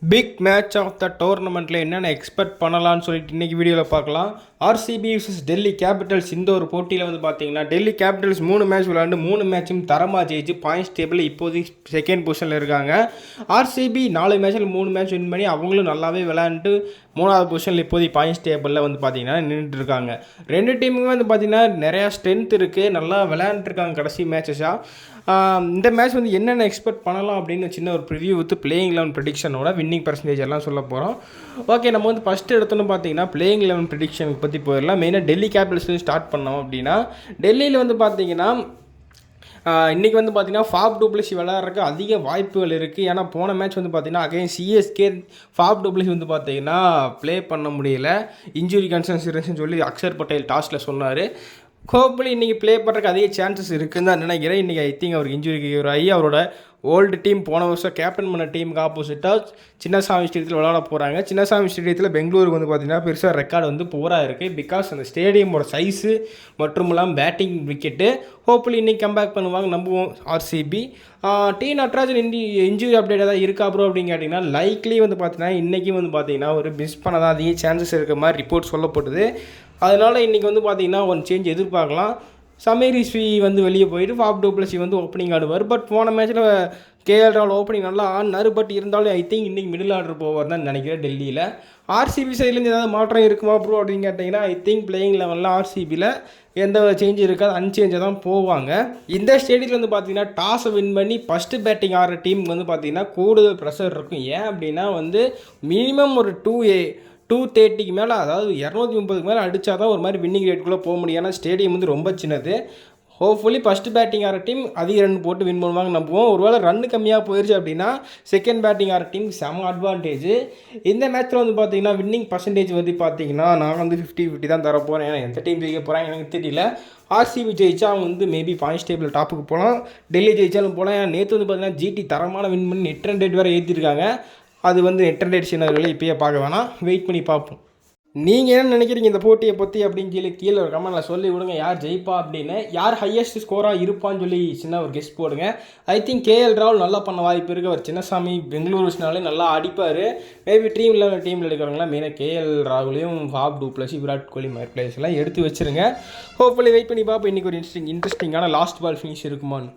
Big match of the டோர்னமெண்ட்டில் என்னென்ன expect பண்ணலான்னு சொல்லிட்டு இன்றைக்கி வீடியோவில் பார்க்கலாம். ஆர்சிபி vs டெல்லி கேபிட்டல்ஸ் இந்த ஒரு போட்டியில் வந்து பார்த்தீங்கன்னா டெல்லி கேபிட்டல்ஸ் 3 மேட்ச் விளையாண்டு 3 மேட்சும் தரமாக ஜெயிச்சு பாயிண்ட்ஸ் டேபிள் இப்போதைக்கு செகண்ட் பொசிஷனில் இருக்காங்க. ஆர்சிபி 4 மேட்ச்சில் 3 மேட்ச் வின் பண்ணி அவங்களும் நல்லாவே விளையாண்டு 3வது பொசிஷனில் இப்போதைக்கு பாயிண்ட்ஸ் டேபிளில் வந்து பார்த்தீங்கன்னா நின்றுட்டு இருக்காங்க. ரெண்டு டீமுமே வந்து பார்த்தீங்கன்னா நிறையா ஸ்ட்ரென்த் இருக்குது, நல்லா விளையாண்டுருக்காங்க கடைசி மேட்சஸாக. இந்த மேட்ச் வந்து என்னென்ன எக்ஸ்பெக்ட் பண்ணலாம் அப்படின்னு சின்ன ஒரு ப்ரிவியூ வித் பிளேயிங் 11 ப்ரெடிக்ஷனோட வின்னிங் பர்சன்டேஜ் எல்லாம் சொல்ல போகிறோம். ஓகே, நம்ம வந்து ஃபஸ்ட்டு எடுத்தோன்னு பார்த்தீங்கன்னா பிளேயிங் 11 ப்ரெடிக்ஷனுக்கு பற்றி போயிடலாம். மெயினாக டெல்லி கேபிட்டல்ஸ் ஸ்டார்ட் பண்ணோம் அப்படின்னா டெல்லியில் வந்து பார்த்தீங்கன்னா இன்றைக்கி வந்து பார்த்திங்கன்னா ஃபாப் டூப்ளசி விளையாடுறதுக்கு அதிக வாய்ப்புகள் இருக்குது. ஏன்னா போன மேட்ச் வந்து பார்த்திங்கன்னா அகைன் சிஎஸ்கே ஃபாப் டூப்ளசி வந்து பார்த்திங்கன்னா ப்ளே பண்ண முடியல, இன்ஜுரி கன்சர்ன்ஸ்னு சொல்லி அக்ஷர் பட்டேல் டாஸில் சொன்னார். ஹோப்ஃபுல்லி இன்றைக்கி ப்ளே பண்ணுறதுக்கு அதிக சான்சஸ் இருக்குன்னு தான் நினைக்கிறேன். இன்றைக்கி ஐ திங்க் அவருக்கு இன்ஜுரி கியூர் ஆகி அவரோட ஓல்டு டீம் போன வருஷம் கேப்டன் பண்ண டீமுக்கு ஆப்போசிட்டாக சின்னசாமி ஸ்டேடியத்தில் விளையாட போகிறாங்க. சின்னசாமி ஸ்டேடியத்தில் பெங்களூருக்கு வந்து பார்த்திங்கன்னா பெருசாக ரெக்கார்டு வந்து போராக இருக்குது. பிகாஸ் அந்த ஸ்டேடியமோட சைஸு மற்றும் இல்லாமல் பேட்டிங் விக்கெட்டு. ஹோப்ஃபுல்லி இன்றைக்கி கம்பேக் பண்ணுவாங்க, நம்புவோம் RCB. T Natarajan injury update ஏதாவது இருக்கா ப்ரோ அப்படின்னு கேட்டிங்கன்னா லைக்லி வந்து பார்த்தீங்கன்னா இன்றைக்கி வந்து பார்த்திங்கன்னா ஒரு மிஸ் பண்ண தான் அதிக சான்சஸ் இருக்க மாதிரி ரிப்போர்ட் சொல்லப்படுது. அதனால் இன்றைக்கி வந்து பார்த்திங்கன்னா ஒன் சேஞ்ச் எதிர்பார்க்கலாம். சமீர் ரிஸ்வி வந்து வெளியே போயிட்டு ஃபாப் டூப்ளசி வந்து ஓப்பனிங் ஆடுவார். பட் போன மேட்ச்சில் கேஎல் ராகுல் ஓப்பனிங் நல்லா ஆடினார். பட் இருந்தாலும் ஐ திங்க் இன்றைக்கி மிடில் ஆர்டர் போவார் தான் நினைக்கிறேன் டெல்லியில். ஆர்சிபி சைட்லேருந்து ஏதாவது மாற்றம் இருக்குமா ப்ரோ அப்படின்னு கேட்டிங்கன்னா ஐ திங்க் பிளேயிங் லெவலில் ஆர்சிபியில் எந்த சேஞ்ச் இருக்காது, அன்சேஞ்சாக தான் போவாங்க. இந்த ஸ்டேடியத்தில் வந்து பார்த்தீங்கன்னா டாஸை வின் பண்ணி ஃபஸ்ட்டு பேட்டிங் ஆடுற டீமுக்கு வந்து பார்த்திங்கன்னா கூடுதல் ப்ரெஷர் இருக்கும். ஏன் அப்படின்னா வந்து மினிமம் ஒரு 230க்கு மேலே, அதாவது 230க்கு மேலே அடித்தா தான் ஒரு மாதிரி வின்னிங் ரேட்டுக்குள்ளே போக முடியும். ஏன்னா ஸ்டேடியம் வந்து ரொம்ப சின்னது. ஹோப்ஃபுல்லி ஃபஸ்ட்டு பேட்டிங் ஆகிற டீம் அதிக ரன் போட்டு வின் பண்ணுவாங்க நம்புவோம். ஒருவேளை ரன்னு கம்மியாக போயிடுச்சு அப்படின்னா செகண்ட் பேட்டிங் ஆகிற டீம் செம அட்வான்டேஜ். இந்த மேட்ச்சில் வந்து பார்த்தீங்கன்னா வின்னிங் பர்சன்டேஜ் வந்து பார்த்தீங்கன்னா நான் வந்து 50-50 தான் தர போகிறேன். ஏன்னா எந்த டீம் ஜெயிக்க போகிறாங்க எனக்கு தெரியல. ஆர்சிபி ஜெயிச்சா அவங்க வந்து மேபி பாயிண்ட்ஸ் டேபிள் டாப்புக்கு போகலாம், டெல்லி ஜெயிச்சாலும் போகலாம். ஏன்னா நேற்று வந்து பார்த்தீங்கன்னா ஜிடி தரமான வின் பண்ணி நெட் ரன் ரேட் வேறு ஏற்றிருக்காங்க. அது வந்து நெட் ரன் ரேட் சின்னவர்களை இப்போயே பார்க்க வேணாம், வெயிட் பண்ணி பார்ப்போம். நீங்கள் என்ன நினைக்கிறீங்க இந்த போட்டியை பற்றி அப்படின்னு சொல்லி கீழே ஒரு கமெண்ட்டில் சொல்லி விடுங்க. யார் ஜெயிப்பா அப்படின்னு, யார் ஹையஸ்ட் ஸ்கோராக இருப்பான்னு சொல்லி சின்ன ஒரு கெஸ்ட் போடுங்க. ஐ திங்க் கேஎல் ராகுல் நல்லா பண்ண வாய்ப்பு இருக்குது. அவர் சின்னசாமி பெங்களூருஸ்னாலே நல்லா அடிப்பார். மேபி டீமில் இருக்கிறவங்களாம் மெயினாக KL ராகுலையும் Faf du Plessis Virat Kohli மாதிரி பிளேயர்ஸ் எல்லாம் எடுத்து வச்சுருங்க. ஹோப்ஃபுல்லி வெயிட் பண்ணி பார்ப்போம் இன்றைக்கி ஒரு இன்ட்ரெஸ்டிங்கான லாஸ்ட் பால் ஃபினிஷ் இருக்குமான்னு.